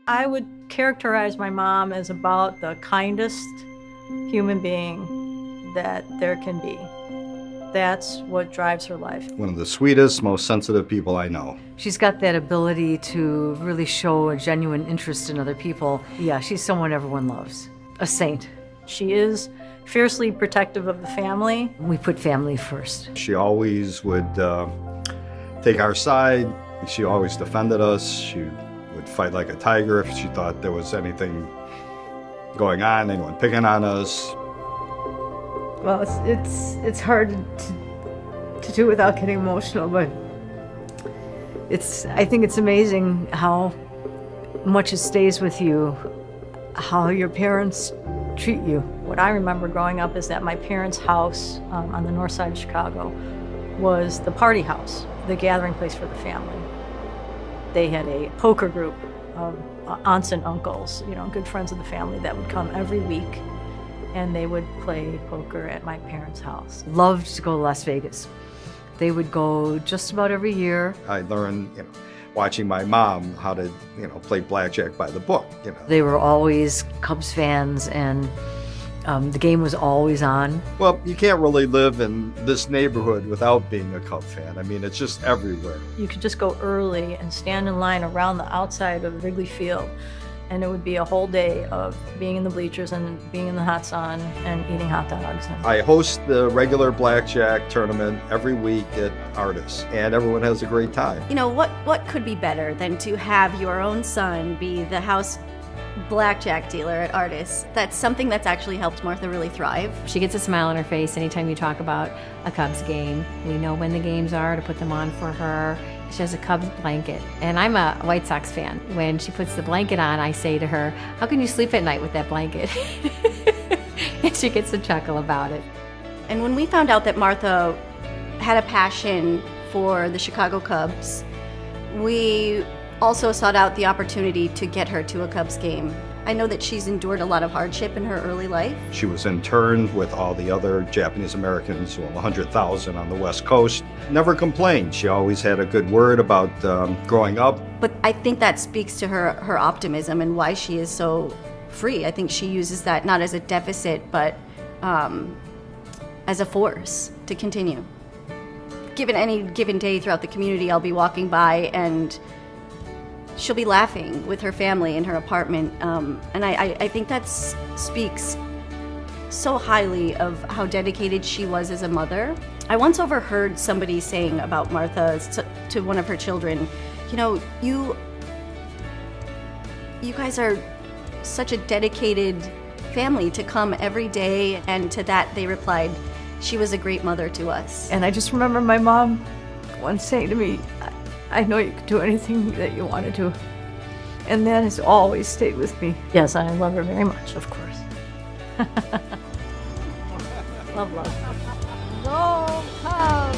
I would characterize my mom as about the kindest human being that there can be. That's what drives her life. One of the sweetest, most sensitive people I know. She's got that ability to really show a genuine interest in other people. Yeah, she's someone everyone loves. A saint. She is fiercely protective of the family. We put family first. She always would take our side. She always defended us. She would fight like a tiger if she thought there was anything going on, anyone picking on us. Well, it's hard to do without getting emotional, but I think it's amazing how much it stays with you, how your parents treat you. What I remember growing up is that my parents' house on the north side of Chicago was the party house, the gathering place for the family. They had a poker group of aunts and uncles, good friends of the family that would come every week, and they would play poker at my parents' house. Loved to go to Las Vegas. They would go just about every year. I learned, watching my mom how to, play blackjack by the book. They were always Cubs fans, and the game was always on. Well, you can't really live in this neighborhood without being a Cub fan. I mean, it's just everywhere. You could just go early and stand in line around the outside of Wrigley Field, and it would be a whole day of being in the bleachers and being in the hot sun and eating hot dogs. I host the regular blackjack tournament every week at Artis, and everyone has a great time. What could be better than to have your own son be the house blackjack dealer at Artis? That's something that's actually helped Martha really thrive. She gets a smile on her face anytime you talk about a Cubs game. We know when the games are to put them on for her. She has a Cubs blanket, and I'm a White Sox fan. When she puts the blanket on, I say to her, "How can you sleep at night with that blanket?" And she gets a chuckle about it. And when we found out that Martha had a passion for the Chicago Cubs, we also sought out the opportunity to get her to a Cubs game. I know that she's endured a lot of hardship in her early life. She was interned with all the other Japanese Americans, 100,000 on the West Coast. Never complained. She always had a good word about growing up. But I think that speaks to her optimism and why she is so free. I think she uses that not as a deficit, but as a force to continue. Given any given day throughout the community, I'll be walking by and she'll be laughing with her family in her apartment. And I think that speaks so highly of how dedicated she was as a mother. I once overheard somebody saying about Martha to one of her children, you guys are such a dedicated family to come every day. And to that they replied, she was a great mother to us. And I just remember my mom once saying to me, I know you can do anything that you want to do. And that has always stayed with me. Yes, I love her very much, of course. Love. Go Cubs!